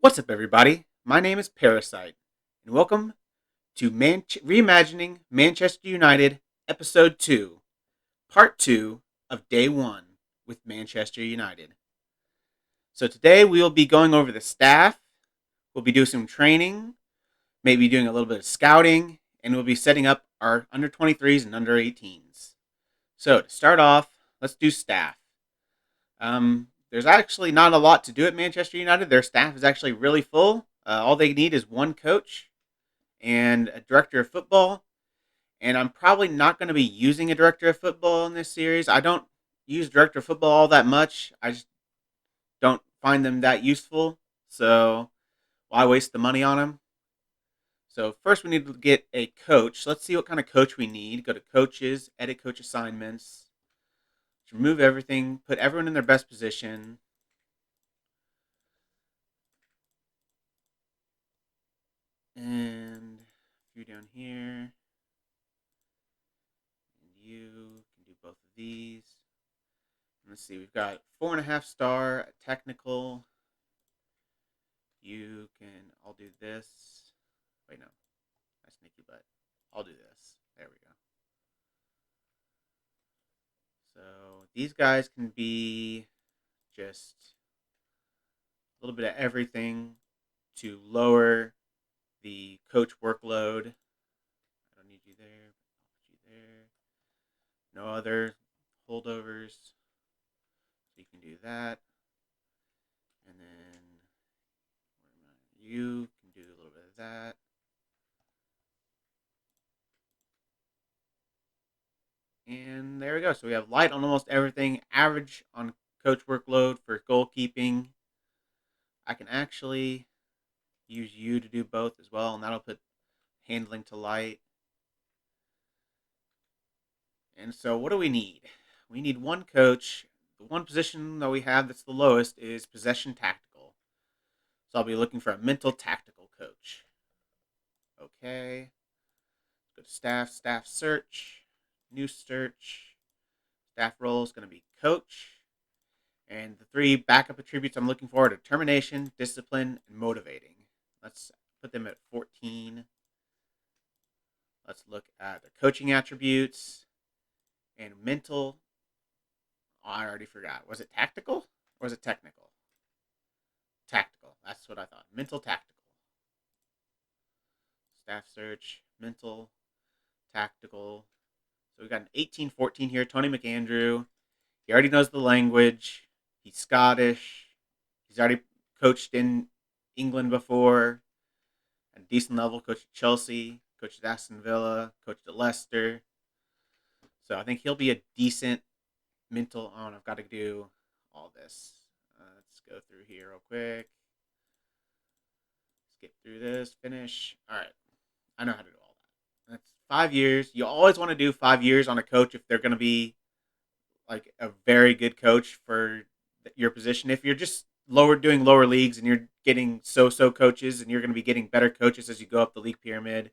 What's up, everybody? My name is Parasite, and welcome to Reimagining Manchester United, Episode 2, Part 2 of Day 1 with Manchester United. So today we will be going over the staff, we'll be doing some training, maybe doing a little bit of scouting, and we'll be setting up our under 23s and under 18s. So to start off, let's do staff. There's actually not a lot to do at Manchester United. Their staff is actually really full. All they need is one coach and a director of football. And I'm probably not going to be using a director of football in this series. I don't use director of football all that much. I just don't find them that useful. So why waste the money on them? So first we need to get a coach. Let's see what kind of coach we need. Go to coaches, edit coach assignments. Remove everything, put everyone in their best position. And you down here. And you can do both of these. Let's see, we've got 4.5 star, technical. I'll do this. Wait, no. That's sneaky butt. I'll do this. There we go. So these guys can be just a little bit of everything to lower the coach workload. I don't need you there. I'll put you there. No other holdovers. So you can do that. And then you can do a little bit of that. And there we go. So we have light on almost everything, average on coach workload for goalkeeping. I can actually use you to do both as well, and that'll put handling to light. And so what do we need? We need one coach. The one position that we have that's the lowest is possession tactical. So I'll be looking for a mental tactical coach. Okay. Go to staff search. New search, staff role is going to be coach, and the 3 backup attributes I'm looking for are determination, discipline, and motivating. Let's put them at 14. Let's look at the coaching attributes and mental. Oh, I already forgot. Was it tactical or was it technical? Tactical. That's what I thought. Mental tactical. Staff search, mental, tactical. So we've got an 18-14 here. Tony McAndrew. He already knows the language. He's Scottish. He's already coached in England before. At a decent level. Coached at Chelsea. Coached at Aston Villa. Coached at Leicester. So I think he'll be a decent mental on. I've got to do all this. Let's go through here real quick. Skip through this. Finish. All right. I know how to do all that. That's 5 years. You always want to do 5 years on a coach if they're going to be like a very good coach for your position. If you're just doing lower leagues and you're getting so-so coaches and you're going to be getting better coaches as you go up the league pyramid,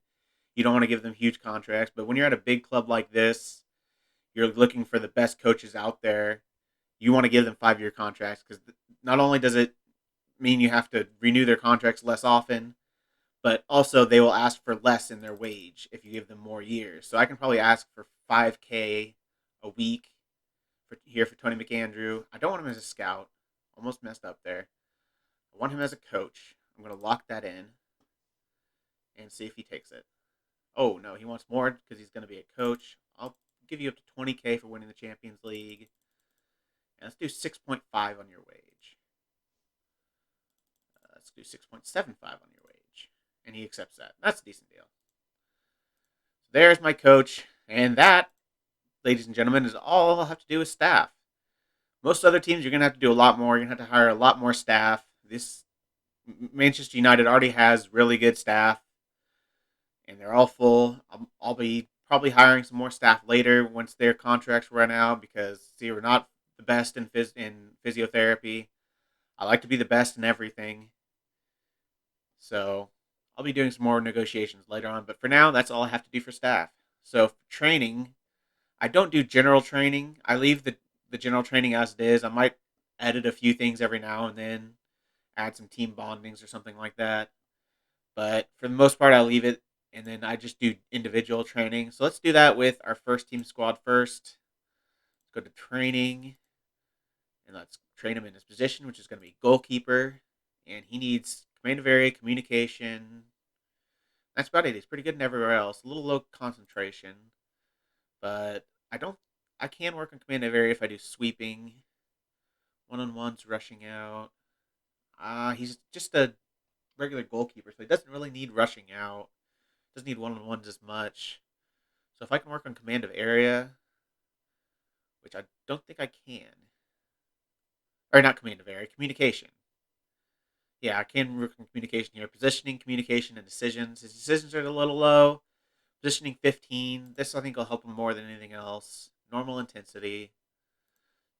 you don't want to give them huge contracts. But when you're at a big club like this, you're looking for the best coaches out there. You want to give them 5-year contracts because not only does it mean you have to renew their contracts less often, but also they will ask for less in their wage if you give them more years. So I can probably ask for $5,000 a week for Tony McAndrew. I don't want him as a scout. Almost messed up there. I want him as a coach. I'm going to lock that in and see if he takes it. Oh, no, he wants more because he's going to be a coach. I'll give you up to $20,000 for winning the Champions League. And let's do 6.5 on your wage. Let's do 6.75 on your wage. And he accepts that. That's a decent deal. So there's my coach. And that, ladies and gentlemen, is all I'll have to do with staff. Most other teams, you're going to have to do a lot more. You're going to have to hire a lot more staff. This Manchester United already has really good staff. And they're all full. I'll be probably hiring some more staff later once their contracts run out because, see, we're not the best in physiotherapy. I like to be the best in everything. So I'll be doing some more negotiations later on, but for now, that's all I have to do for staff. So for training, I don't do general training. I leave the general training as it is. I might edit a few things every now and then, add some team bondings or something like that. But for the most part, I'll leave it, and then I just do individual training. So let's do that with our first team squad first. Let's go to training, and let's train him in his position, which is going to be goalkeeper. And he needs command of area, communication. That's about it. He's pretty good in everywhere else. A little low concentration, but I can work on command of area if I do sweeping, one-on-ones, rushing out. He's just a regular goalkeeper, so he doesn't really need rushing out. Doesn't need one-on-ones as much. So if I can work on command of area, which I don't think I can, or not command of area, communication. Yeah, I can work on communication here. Positioning, communication, and decisions. His decisions are a little low. Positioning 15. This I think will help him more than anything else. Normal intensity.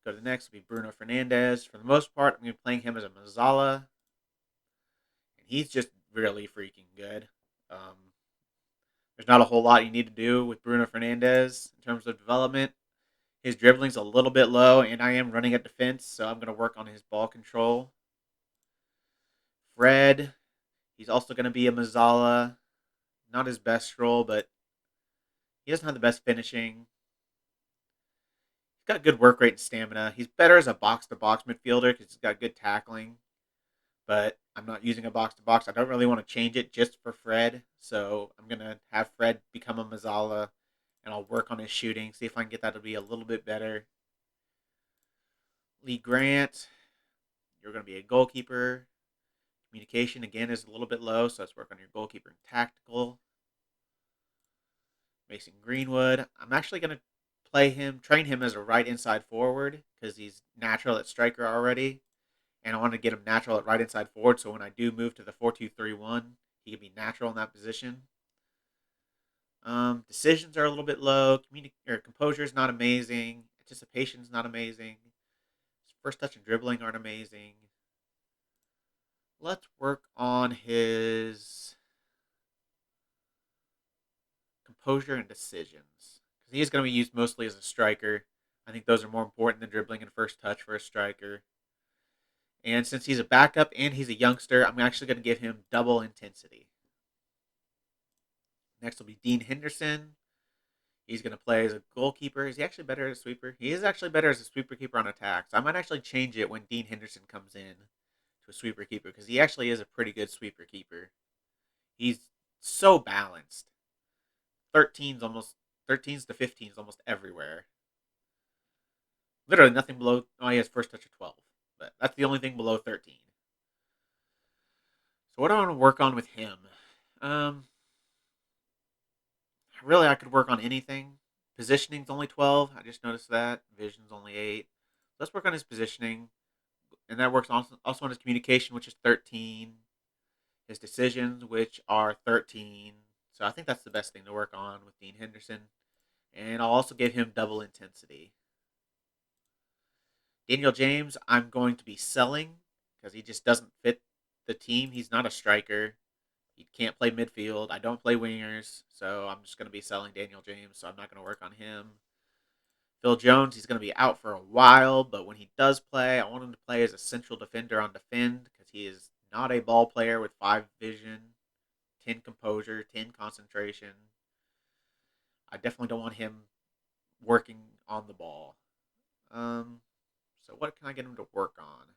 Go to the next. Will be Bruno Fernandez. For the most part, I'm going to be playing him as a Mazzala. And he's just really freaking good. There's not a whole lot you need to do with Bruno Fernandez in terms of development. His dribbling's a little bit low, and I am running at defense, so I'm going to work on his ball control. Fred, he's also going to be a Mazzala. Not his best role, but he doesn't have the best finishing. He's got good work rate and stamina. He's better as a box-to-box midfielder because he's got good tackling. But I'm not using a box-to-box. I don't really want to change it just for Fred. So I'm going to have Fred become a Mazzala, and I'll work on his shooting, see if I can get that to be a little bit better. Lee Grant, you're going to be a goalkeeper. Communication, again, is a little bit low, so let's work on your goalkeeper and tactical. Mason Greenwood, I'm actually going to train him as a right inside forward because he's natural at striker already. And I want to get him natural at right inside forward, so when I do move to the 4-2-3-1, he can be natural in that position. Decisions are a little bit low. Composure is not amazing. Anticipation is not amazing. First touch and dribbling aren't amazing. Let's work on his composure and decisions. Because he is going to be used mostly as a striker. I think those are more important than dribbling and first touch for a striker. And since he's a backup and he's a youngster, I'm actually going to give him double intensity. Next will be Dean Henderson. He's going to play as a goalkeeper. Is he actually better as a sweeper? He is actually better as a sweeper keeper on attack. So I might actually change it when Dean Henderson comes in to a sweeper keeper because he actually is a pretty good sweeper keeper. He's so balanced. 13s to 15s almost everywhere. Literally nothing below. Oh, he has first touch of 12. But that's the only thing below 13. So what do I want to work on with him? Really, I could work on anything. Positioning's only 12. I just noticed that. Vision's only 8. Let's work on his positioning. And that works also on his communication, which is 13. His decisions, which are 13. So I think that's the best thing to work on with Dean Henderson. And I'll also give him double intensity. Daniel James, I'm going to be selling because he just doesn't fit the team. He's not a striker. He can't play midfield. I don't play wingers, so I'm just going to be selling Daniel James, so I'm not going to work on him. Phil Jones, he's going to be out for a while, but when he does play, I want him to play as a central defender on defend because he is not a ball player with 5 vision, 10 composure, 10 concentration. I definitely don't want him working on the ball. So what can I get him to work on?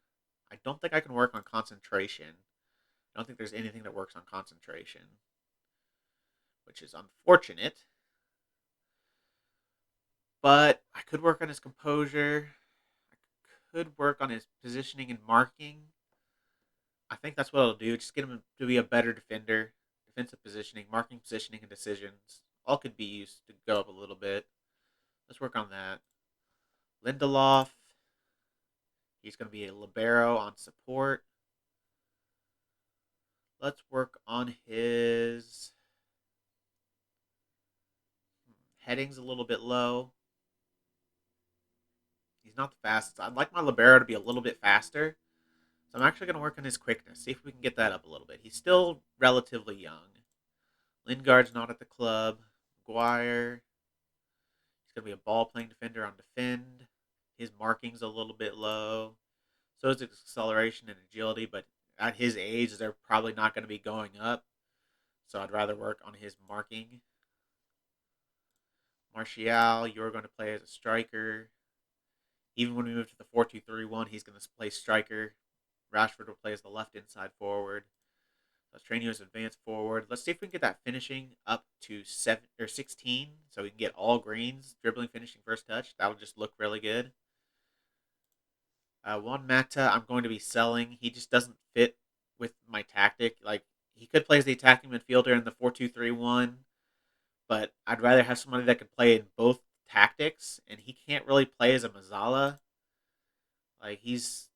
I don't think I can work on concentration. I don't think there's anything that works on concentration, which is unfortunate. But I could work on his composure. I could work on his positioning and marking. I think that's what I'll do. Just get him to be a better defender. Defensive positioning, marking, positioning, and decisions. All could be used to go up a little bit. Let's work on that. Lindelof. He's going to be a libero on support. Let's work on his heading's a little bit low. He's not the fastest. I'd like my libero to be a little bit faster. So I'm actually going to work on his quickness. See if we can get that up a little bit. He's still relatively young. Lingard's not at the club. Maguire. He's going to be a ball-playing defender on defend. His marking's a little bit low. So is his acceleration and agility, but at his age, they're probably not going to be going up. So I'd rather work on his marking. Martial, you're going to play as a striker. Even when we move to the 4-2-3-1, he's going to play striker. Rashford will play as the left inside forward. Let's train you as advanced forward. Let's see if we can get that finishing up to 7 or 16, so we can get all greens, dribbling, finishing, first touch. That'll just look really good. Juan Mata, I'm going to be selling. He just doesn't fit with my tactic. Like, he could play as the attacking midfielder in the 4-2-3-1, but I'd rather have somebody that could play in both tactics, and he can't really play as a Mazzala. Like, he's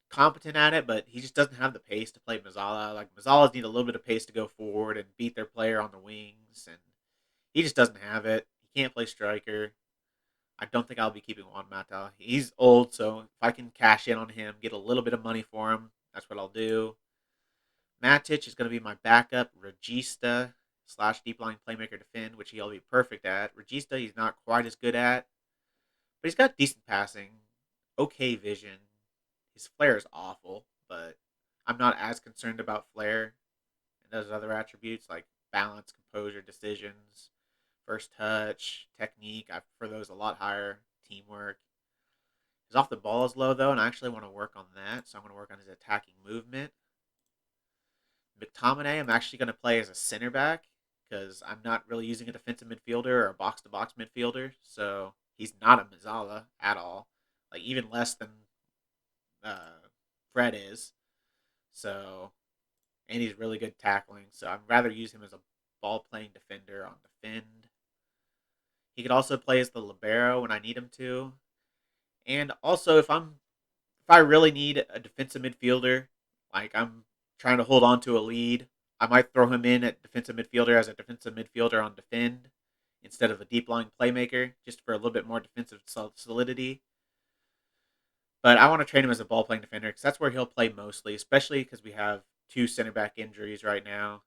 competent at it, but he just doesn't have the pace to play Mazzala. Like, Mazzalas need a little bit of pace to go forward and beat their player on the wings, and he just doesn't have it. He can't play striker. I don't think I'll be keeping Juan Mata. He's old, so if I can cash in on him, get a little bit of money for him, that's what I'll do. Matic is going to be my backup. Regista / deep line playmaker defend, which he'll be perfect at. Regista, he's not quite as good at, but he's got decent passing, okay vision. His flair is awful, but I'm not as concerned about flair and those other attributes like balance, composure, decisions, first touch, technique. I prefer those a lot higher. Teamwork. His off the ball is low, though, and I actually want to work on that, so I'm going to work on his attacking movement. McTominay, I'm actually going to play as a center back because I'm not really using a defensive midfielder or a box-to-box midfielder, so he's not a Mazzala at all. Like, even less than Fred is. So, and he's really good tackling, so I'd rather use him as a ball-playing defender on defend. He could also play as the libero when I need him to. And also, if I really need a defensive midfielder, like I'm trying to hold on to a lead, I might throw him in at defensive midfielder as a defensive midfielder on defend instead of a deep line playmaker, just for a little bit more defensive solidity. But I want to train him as a ball playing defender because that's where he'll play mostly, especially because we have 2 center back injuries right now.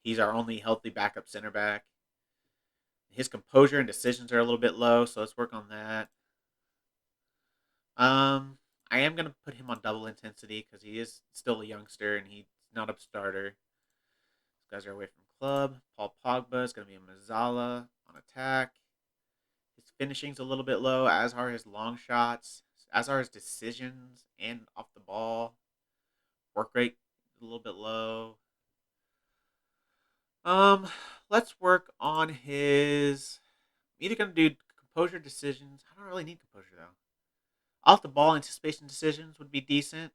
He's our only healthy backup center back. His composure and decisions are a little bit low, so let's work on that. I am going to put him on double intensity because he is still a youngster and he's not a starter. These guys are away from club. Paul Pogba is going to be a Mazzala on attack. His finishing's a little bit low, as are his long shots, as are his decisions and off the ball. Work rate a little bit low. Let's work on his. I'm either gonna do composure decisions. I don't really need composure though. Off the ball anticipation decisions would be decent.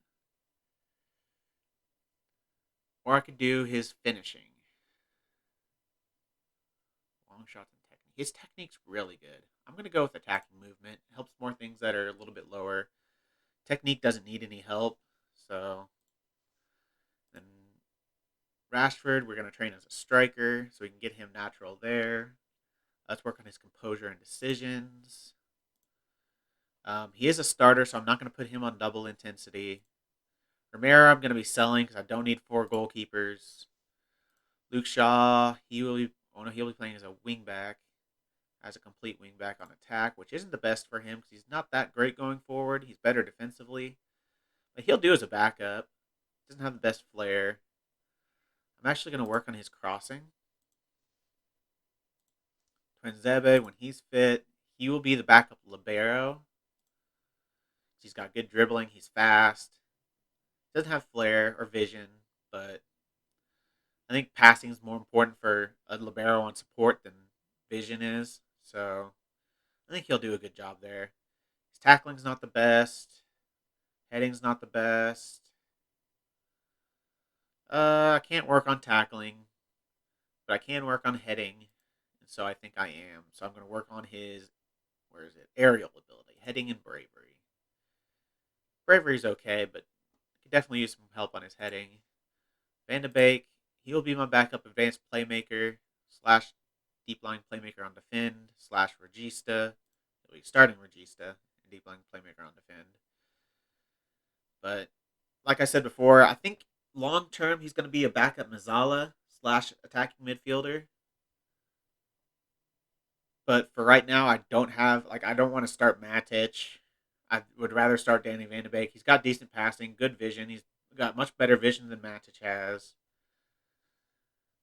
Or I could do his finishing. Long shots and technique. His technique's really good. I'm gonna go with attacking movement. It helps more things that are a little bit lower. Technique doesn't need any help, so then Rashford, we're going to train as a striker so we can get him natural there. Let's work on his composure and decisions. He is a starter, so I'm not going to put him on double intensity. Romero, I'm going to be selling because I don't need 4 goalkeepers. Luke Shaw, he'll be playing as a wingback, as a complete wingback on attack, which isn't the best for him because he's not that great going forward. He's better defensively, but he'll do as a backup. Doesn't have the best flair. I'm actually going to work on his crossing. Twinzebe, when he's fit, he will be the backup libero. He's got good dribbling. He's fast. Doesn't have flair or vision, but I think passing is more important for a libero on support than vision is. So I think he'll do a good job there. His tackling's not the best. Heading's not the best. I can't work on tackling, but I can work on heading, and so I think I am. So I'm going to work on his, aerial ability, heading and bravery. Bravery's okay, but I could definitely use some help on his heading. Van de Beek, he'll be my backup advanced playmaker / deep line playmaker on defend / Regista. He'll be starting Regista and deep line playmaker on defend. But like I said before, I think long term, he's going to be a backup Mazzala / attacking midfielder. But for right now, I don't want to start Matic. I would rather start Danny Van de Beek. He's got decent passing, good vision. He's got much better vision than Matic has.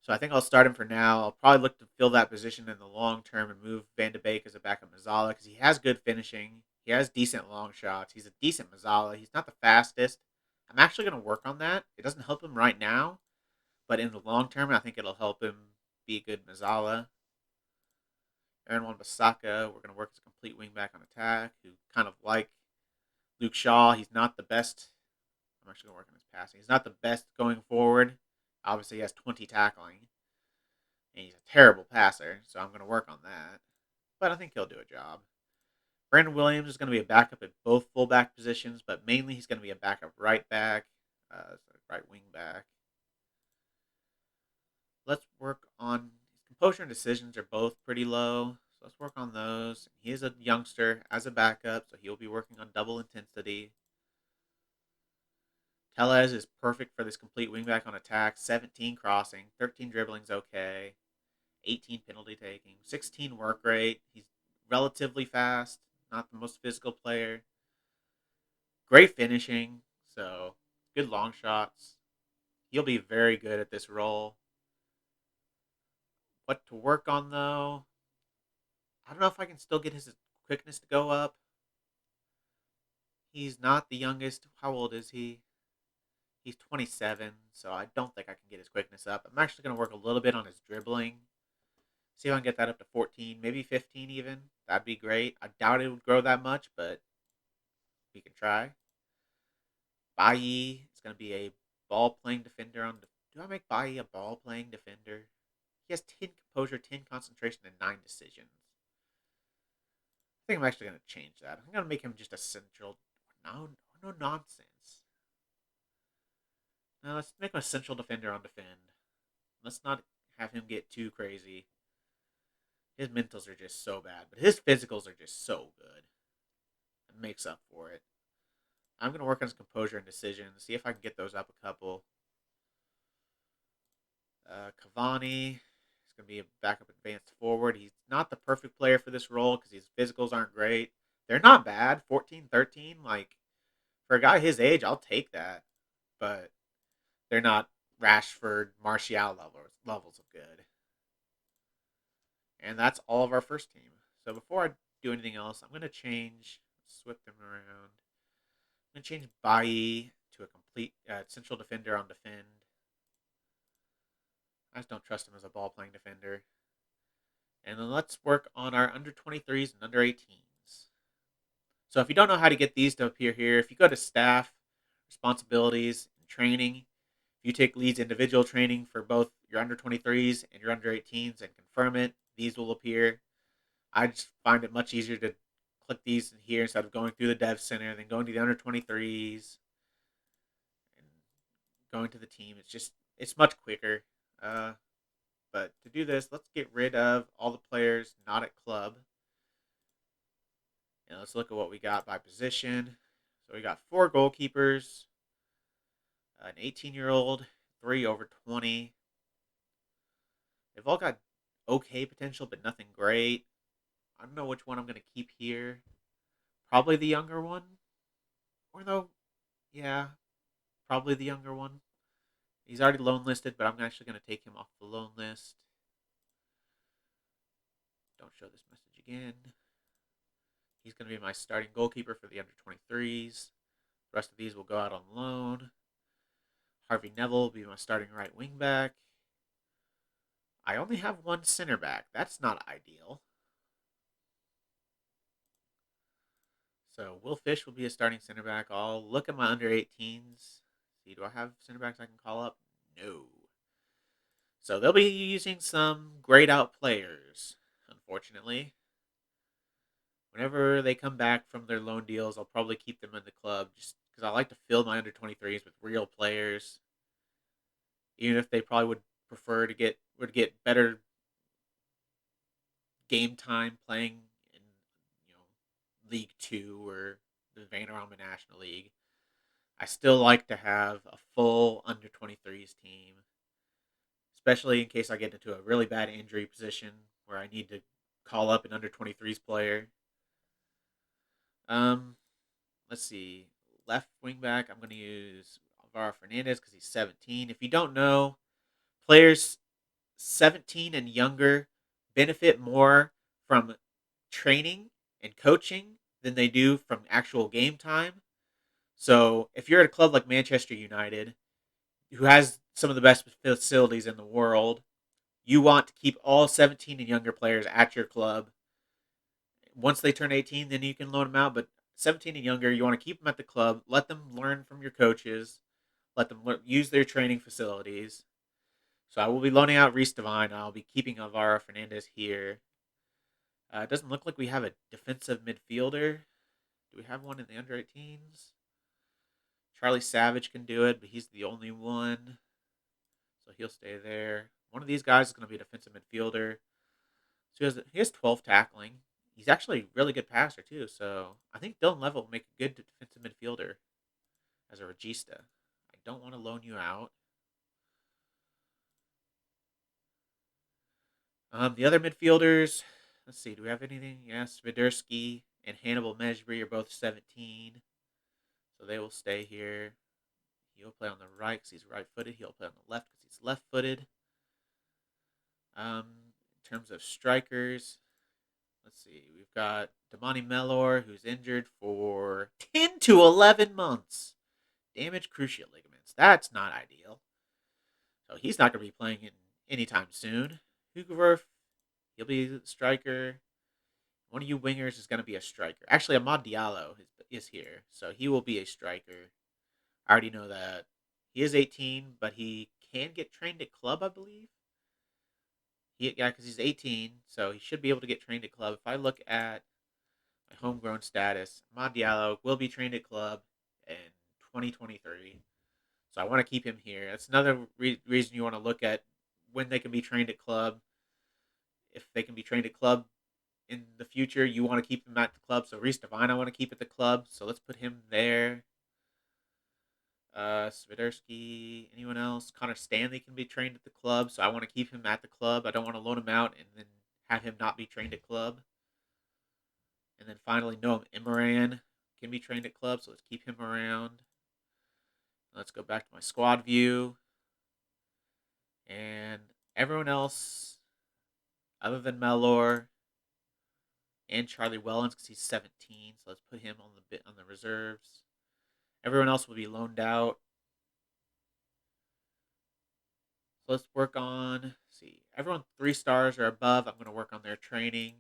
So I think I'll start him for now. I'll probably look to fill that position in the long term and move Van de Beek as a backup Mazzala because he has good finishing. He has decent long shots. He's a decent Mazzala. He's not the fastest. I'm actually going to work on that. It doesn't help him right now, but in the long term, I think it'll help him be a good Mazzala. Aaron Wan-Bissaka, we're going to work as a complete wingback on attack, who kind of like Luke Shaw. He's not the best. I'm actually going to work on his passing. He's not the best going forward. Obviously, he has 20 tackling. And he's a terrible passer, so I'm going to work on that. But I think he'll do a job. Brandon Williams is going to be a backup at both fullback positions, but mainly he's going to be a backup right back, right wing back. Let's work on his composure and decisions are both pretty low, so let's work on those. He is a youngster as a backup, so he'll be working on double intensity. Tellez is perfect for this complete wingback on attack. 17 crossing, 13 dribbling's okay, 18 penalty taking, 16 work rate. He's relatively fast, not the most physical player. Great finishing, so good long shots. He'll be very good at this role. What to work on, though? I don't know if I can still get his quickness to go up. He's not the youngest. How old is he? He's 27, so I don't think I can get his quickness up. I'm actually going to work a little bit on his dribbling. See if I can get that up to 14, maybe 15 even. That'd be great. I doubt it would grow that much, but we can try. Bailly is going to be a ball-playing defender. Do I make Bailly a ball-playing defender? He has 10 composure, 10 concentration, and 9 decisions. I think I'm actually going to change that. I'm going to make him just a central. No nonsense. Now let's make him a central defender on defend. Let's not have him get too crazy. His mentals are just so bad, but his physicals are just so good. It makes up for it. I'm going to work on his composure and decisions, see if I can get those up a couple. Cavani is going to be a backup advanced forward. He's not the perfect player for this role because his physicals aren't great. They're not bad. 14, 13. Like, for a guy his age, I'll take that. But they're not Rashford, Martial levels of good. And that's all of our first team. So before I do anything else, I'm going to swip them around. I'm going to change Bailly to a complete central defender on defend. I just don't trust him as a ball-playing defender. And then let's work on our under 23s and under 18s. So if you don't know how to get these to appear here, if you go to staff, responsibilities, and training, if you take Leeds individual training for both your under 23s and your under 18s and confirm it, these will appear. I just find it much easier to click these in here instead of going through the dev center, then going to the under 23s and going to the team. It's much quicker. But to do this, let's get rid of all the players not at club. And let's look at what we got by position. So we got 4 goalkeepers, an 18-year-old, 3 over 20. They've all got okay potential, but nothing great. I don't know which one I'm going to keep here. Probably the younger one. Or no, yeah, probably the younger one. He's already loan listed, but I'm actually going to take him off the loan list. Don't show this message again. He's going to be my starting goalkeeper for the under 23s. The rest of these will go out on loan. Harvey Neville will be my starting right wing back. I only have 1 center back. That's not ideal. So Will Fish will be a starting center back. I'll look at my under 18s. See, do I have center backs I can call up? No. So they'll be using some grayed out players, unfortunately. Whenever they come back from their loan deals, I'll probably keep them in the club just because I like to fill my under 23s with real players. Even if they probably would prefer to get better game time playing in League 2 or the Vanarama National League. I still like to have a full under 23s team, especially in case I get into a really bad injury position where I need to call up an under 23s player. Let's see. Left wing back, I'm going to use Alvaro Fernandez because he's 17. If you don't know, players 17 and younger benefit more from training and coaching than they do from actual game time. So if you're at a club like Manchester United, who has some of the best facilities in the world, you want to keep all 17 and younger players at your club. Once they turn 18, then you can loan them out. But 17 and younger, you want to keep them at the club. Let them learn from your coaches. Let them use their training facilities. So I will be loaning out Reece Devine. I'll be keeping Alvaro Fernandez here. It doesn't look like we have a defensive midfielder. Do we have one in the under 18s? Charlie Savage can do it, but he's the only one. So he'll stay there. One of these guys is going to be a defensive midfielder. So he has 12 tackling. He's actually a really good passer, too. So I think Dylan Levitt will make a good defensive midfielder as a regista. I don't want to loan you out. The other midfielders, let's see. Do we have anything? Yes, Vidursky and Hannibal Mejbri are both 17. So they will stay here. He'll play on the right because he's right-footed. He'll play on the left because he's left-footed. In terms of strikers, let's see. We've got Damani Mellor, who's injured for 10 to 11 months. Damaged cruciate ligaments. That's not ideal. So he's not going to be playing in anytime soon. Hugoverf, he'll be the striker. One of you wingers is going to be a striker. Actually, Amad Diallo is here, so he will be a striker. I already know that. He is 18, but he can get trained at club, I believe. Because he's 18, so he should be able to get trained at club. If I look at my homegrown status, Amad Diallo will be trained at club in 2023. So I want to keep him here. That's another reason you want to look at when they can be trained at club. If they can be trained at club in the future, you want to keep him at the club. So Reece Devine, I want to keep at the club. So let's put him there. Swiderski, anyone else? Connor Stanley can be trained at the club, so I want to keep him at the club. I don't want to loan him out and then have him not be trained at club. And then finally, Noam Imran can be trained at club, so let's keep him around. Let's go back to my squad view. And everyone else, other than Mellor and Charlie Wellens, because he's 17, so let's put him on the reserves. Everyone else will be loaned out. So let's work on, everyone 3 stars or above. I'm going to work on their training.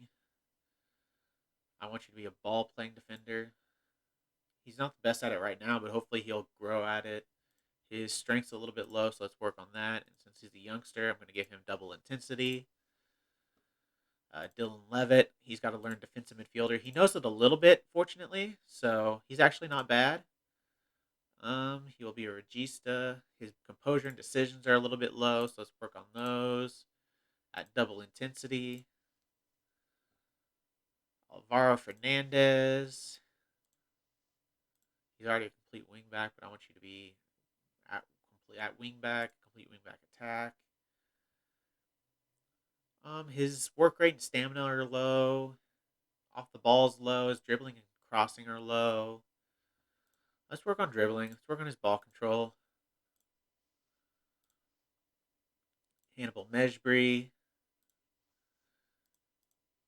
I want you to be a ball-playing defender. He's not the best at it right now, but hopefully he'll grow at it. His strength's a little bit low, so let's work on that. And since he's a youngster, I'm going to give him double intensity. Dylan Levitt, he's got to learn defensive midfielder. He knows it a little bit, fortunately, so he's actually not bad. He will be a regista. His composure and decisions are a little bit low, so let's work on those at double intensity. Alvaro Fernandez. He's already a complete wingback, but I want you to be at wingback, complete wingback attack. His work rate and stamina are low. Off the ball's low. His dribbling and crossing are low. Let's work on dribbling. Let's work on his ball control. Hannibal Mejbri.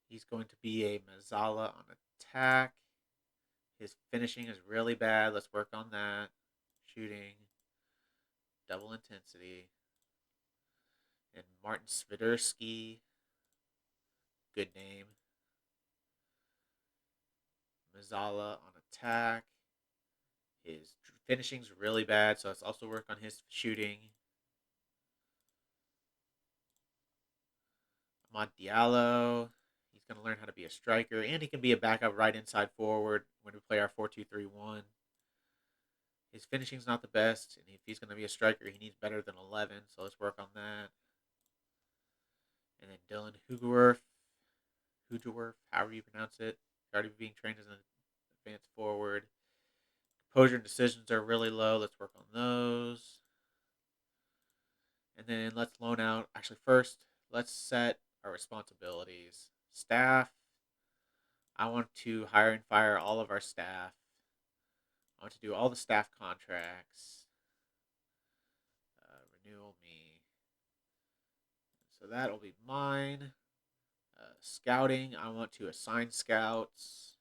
He's going to be a Mazzala on attack. His finishing is really bad. Let's work on that. Shooting. Double intensity. And Martin Swiderski. Good name. Mazzala on attack. His finishing's really bad, so let's also work on his shooting. Amad Diallo. He's going to learn how to be a striker, and he can be a backup right inside forward when we play our 4-2-3-1. His finishing's not the best, and if he's going to be a striker, he needs better than 11, so let's work on that. And then Dylan Hugowerf, however you pronounce it, already being trained as an advanced forward. Composure and decisions are really low. Let's work on those. And then let's loan out. Actually, first, let's set our responsibilities. Staff. I want to hire and fire all of our staff. I want to do all the staff contracts. new me. So that'll be mine. Scouting, I want to assign scouts.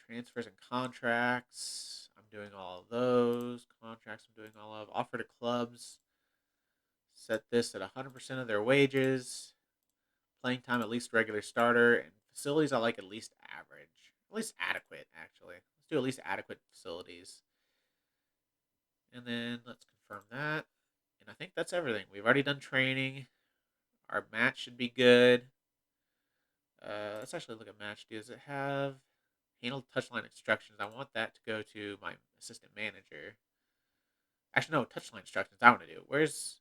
Transfers and contracts, I'm doing all of those. Contracts, I'm doing all of. Offer to clubs, set this at 100% of their wages. Playing time at least regular starter. And facilities, I like at least average. At least adequate, actually. Let's do at least adequate facilities. And then let's confirm that. And I think that's everything. We've already done training. Our match should be good. Let's actually look at match. Does it have handle touchline instructions? I want that to go to my assistant manager. Actually, no, touchline instructions. I want to do. Where's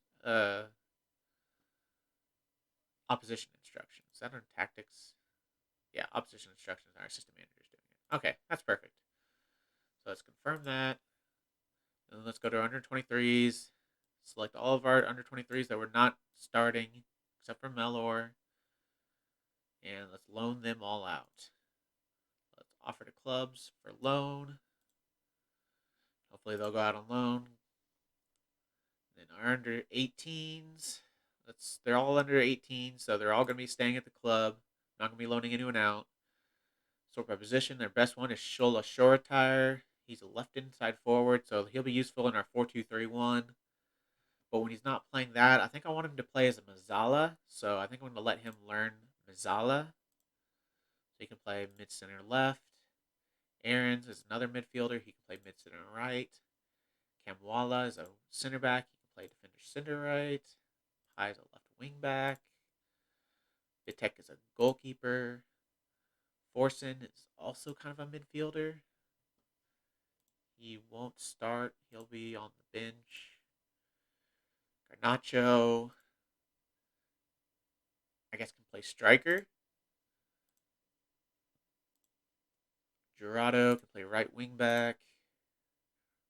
opposition instructions? Is that on tactics? Yeah, opposition instructions. Our assistant manager is doing it. Okay, that's perfect. So let's confirm that. And then let's go to under 23s. Select all of our under 23s that we're not starting, except for Melor. And let's loan them all out. Let's offer to clubs for loan. Hopefully they'll go out on loan. Then our under 18s. They're all under 18, so they're all going to be staying at the club. Not going to be loaning anyone out. Sort by position. Their best one is Shola Shoratire. He's a left inside forward, so he'll be useful in our 4-2-3-1. But when he's not playing that, I think I want him to play as a Mazzala. So I think I'm going to let him learn Mazzala. So he can play mid center left. Aarons is another midfielder. He can play mid center right. Kamwala is a center back. He can play defender center right. Pai is a left wing back. Vitek is a goalkeeper. Forsen is also kind of a midfielder. He won't start. He'll be on the bench. Garnacho, I guess, can play striker. Gerardo can play right wing back.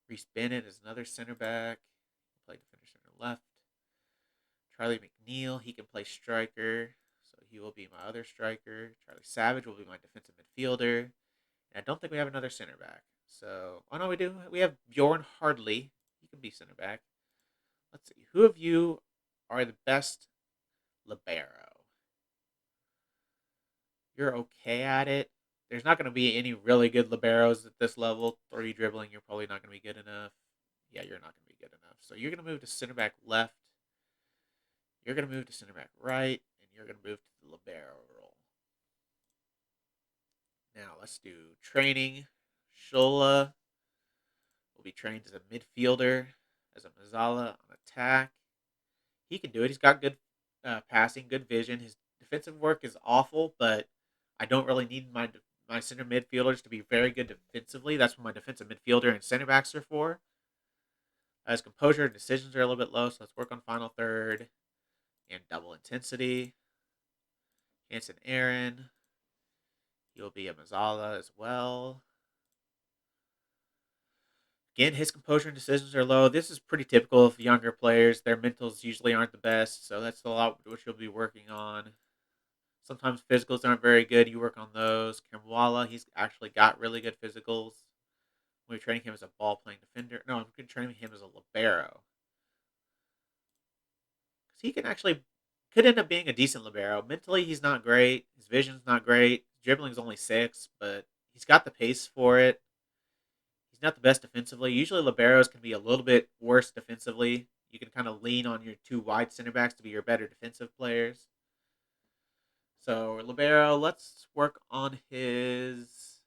Reese Bennett is another center back. He can play defender center left. Charlie McNeil, he can play striker, so he will be my other striker. Charlie Savage will be my defensive midfielder. And I don't think we have another center back. So, oh no, we do. We have Bjorn Hardley. He can be center back. Let's see. Who of you are the best libero? You're okay at it. There's not going to be any really good liberos at this level. 3 dribbling, you're probably not going to be good enough. Yeah, you're not going to be good enough. So you're going to move to center back left. You're going to move to center back right. And you're going to move to the libero role. Now, let's do training. Shola will be trained as a midfielder, as a Mazzala on attack. He can do it. He's got good passing, good vision. His defensive work is awful, but I don't really need my center midfielders to be very good defensively. That's what my defensive midfielder and center backs are for. His composure and decisions are a little bit low, so let's work on final third and double intensity. Hanson Aaron. He'll be a Mazzala as well. Again, his composure and decisions are low. This is pretty typical of younger players. Their mentals usually aren't the best, so that's a lot which you'll be working on. Sometimes physicals aren't very good. You work on those. Kamwala, he's actually got really good physicals. We're training him as a ball-playing defender. No, I'm training him as a libero. Because he could end up being a decent libero. Mentally, he's not great. His vision's not great. His dribbling's only 6, but he's got the pace for it. He's not the best defensively. Usually liberos can be a little bit worse defensively. You can kind of lean on your 2 wide center backs to be your better defensive players. So libero, let's work on his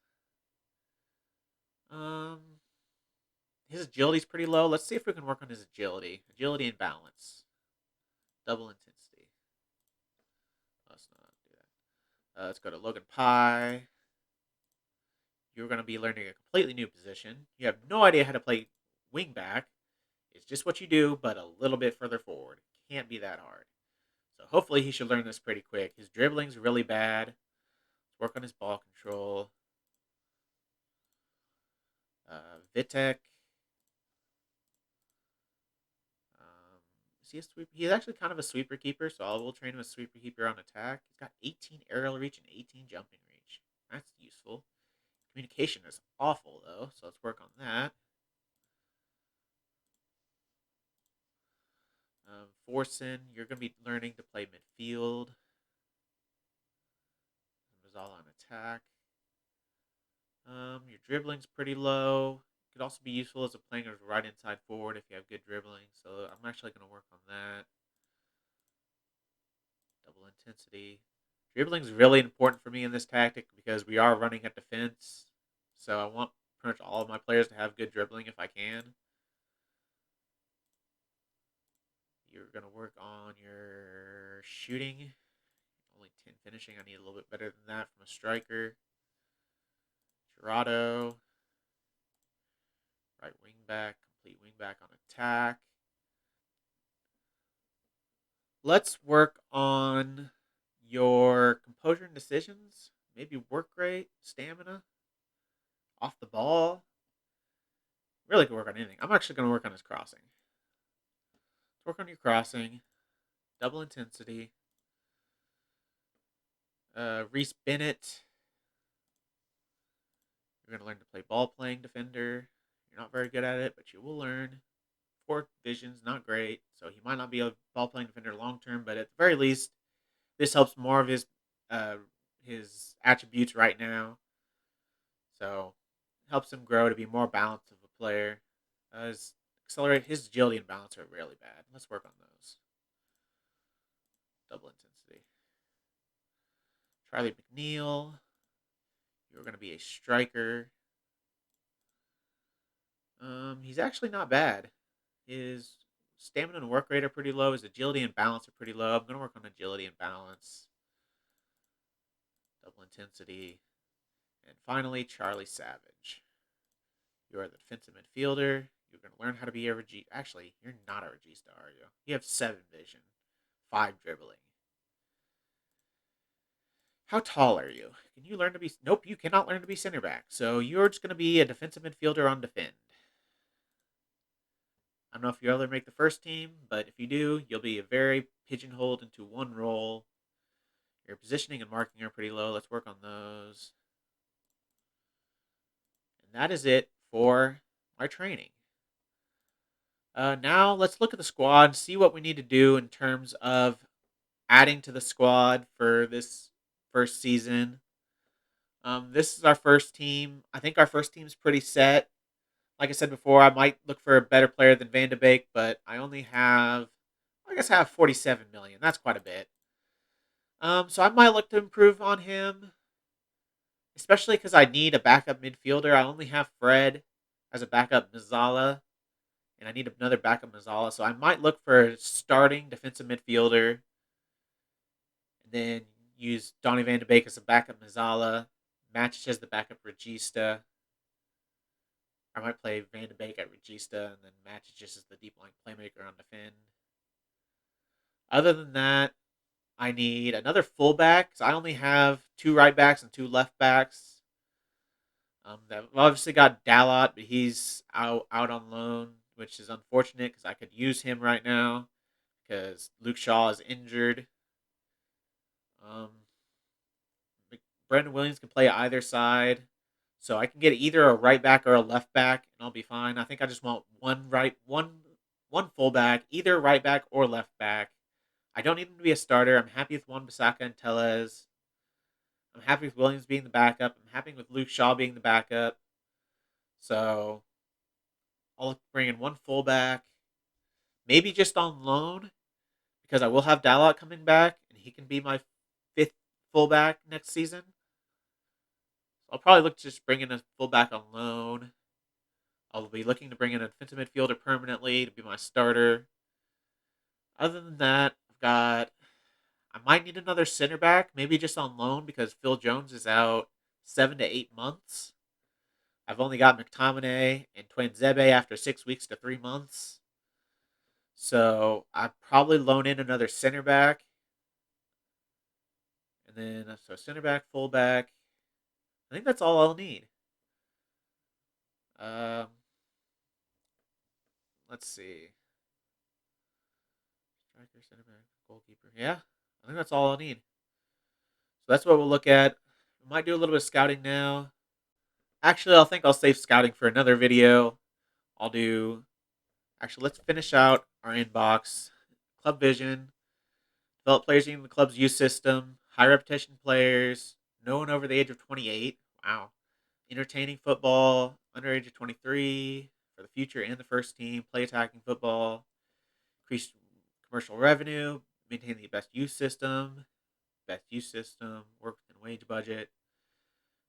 agility's pretty low. Let's see if we can work on his agility. Agility and balance. Double intensity. Let's not do that. Let's go to Logan Pai. You're going to be learning a completely new position. You have no idea how to play wing back. It's just what you do, but a little bit further forward. Can't be that hard. So hopefully he should learn this pretty quick. His dribbling's really bad. Let's work on his ball control. Vitek. Is he a sweeper? He's actually kind of a sweeper keeper, so I will train him as a sweeper keeper on attack. He's got 18 aerial reach and 18 jumping reach. That's useful. Communication is awful, though, so let's work on that. Forsen, you're going to be learning to play midfield. Mazzala on attack. Your dribbling's pretty low. Could also be useful as a playing as right inside forward if you have good dribbling. So I'm actually going to work on that. Double intensity. Dribbling is really important for me in this tactic because we are running at defense. So I want pretty much all of my players to have good dribbling if I can. You're going to work on your shooting. Only 10 finishing. I need a little bit better than that from a striker. Gerardo. Right wing back. Complete wing back on attack. Let's work on your composure and decisions. Maybe work rate, stamina, off the ball. Really could work on anything. I'm actually going to work on his crossing. Work on your crossing. Double intensity. Reese Bennett. You're going to learn to play ball playing defender. You're not very good at it, but you will learn. Poor vision's not great, so he might not be a ball playing defender long term, but at the very least, this helps more of his attributes right now. So it helps him grow to be more balanced of a player. His agility and balance are really bad. Let's work on those. Double intensity. Charlie McNeil. You're going to be a striker. He's actually not bad. His stamina and work rate are pretty low. His agility and balance are pretty low. I'm going to work on agility and balance. Double intensity. And finally, Charlie Savage. You are the defensive midfielder. You're going to learn how to be a regista. Actually, you're not a regista, are you? You have 7 vision, 5 dribbling. How tall are you? Can you learn to be... Nope, you cannot learn to be center back. So you're just going to be a defensive midfielder on defend. I don't know if you ever make the first team, but if you do, you'll be very pigeonholed into one role. Your positioning and marking are pretty low. Let's work on those. And that is it for my training. Now let's look at the squad, see what we need to do in terms of adding to the squad for this first season. This is our first team. I think our first team's pretty set. Like I said before, I might look for a better player than Van de Beek, but I only have, I guess I have 47 million. That's quite a bit. So I might look to improve on him, especially because I need a backup midfielder. I only have Fred as a backup Mazzala, and I need another backup Mazzala. So I might look for a starting defensive midfielder, and then use Donny Van de Beek as a backup Mazzala, Match as the backup Regista. I might play Van de Beek at Regista, and then Match just as the deep line playmaker on defend. Other than that, I need another fullback, because I only have 2 right backs and 2 left backs. I've obviously got Dalot, but he's out on loan, which is unfortunate, because I could use him right now, because Luke Shaw is injured. Brendan Williams can play either side. So I can get either a right back or a left back, and I'll be fine. I think I just want one fullback, either right back or left back. I don't need him to be a starter. I'm happy with Wan-Bissaka and Tellez. I'm happy with Williams being the backup. I'm happy with Luke Shaw being the backup. So I'll bring in one fullback, maybe just on loan, because I will have Dalot coming back, and he can be my 5th fullback next season. I'll probably look to just bring in a fullback on loan. I'll be looking to bring in a defensive midfielder permanently to be my starter. Other than that, I might need another center back, maybe just on loan, because Phil Jones is out 7 to 8 months. I've only got McTominay and Twinzebe after 6 weeks to 3 months. So I'd probably loan in another center back. And then, so center back, fullback. I think that's all I'll need. Let's see. Striker, center back, goalkeeper. Yeah, I think that's all I'll need. So that's what we'll look at. We might do a little bit of scouting now. Actually, I think I'll save scouting for another video. Actually, let's finish out our inbox. club vision, develop players using the club's youth system, high repetition players, no one over the age of 28. Wow. Entertaining football, under age of 23, for the future and the first team, play attacking football, increase commercial revenue, maintain the best youth system, work within wage budget.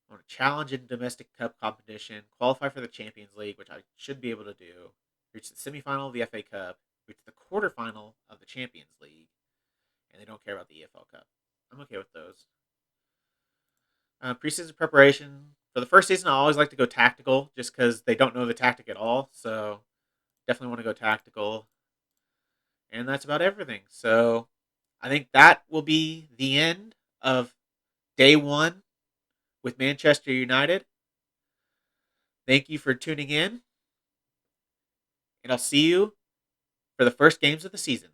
I want to challenge in domestic cup competition, qualify for the Champions League, which I should be able to do, reach the semifinal of the FA Cup, reach the quarterfinal of the Champions League, and they don't care about the EFL Cup. I'm okay with those. Preseason preparation. For the first season, I always like to go tactical just because they don't know the tactic at all. So definitely want to go tactical. And that's about everything. So I think that will be the end of day one with Manchester United. Thank you for tuning in. And I'll see you for the first games of the season.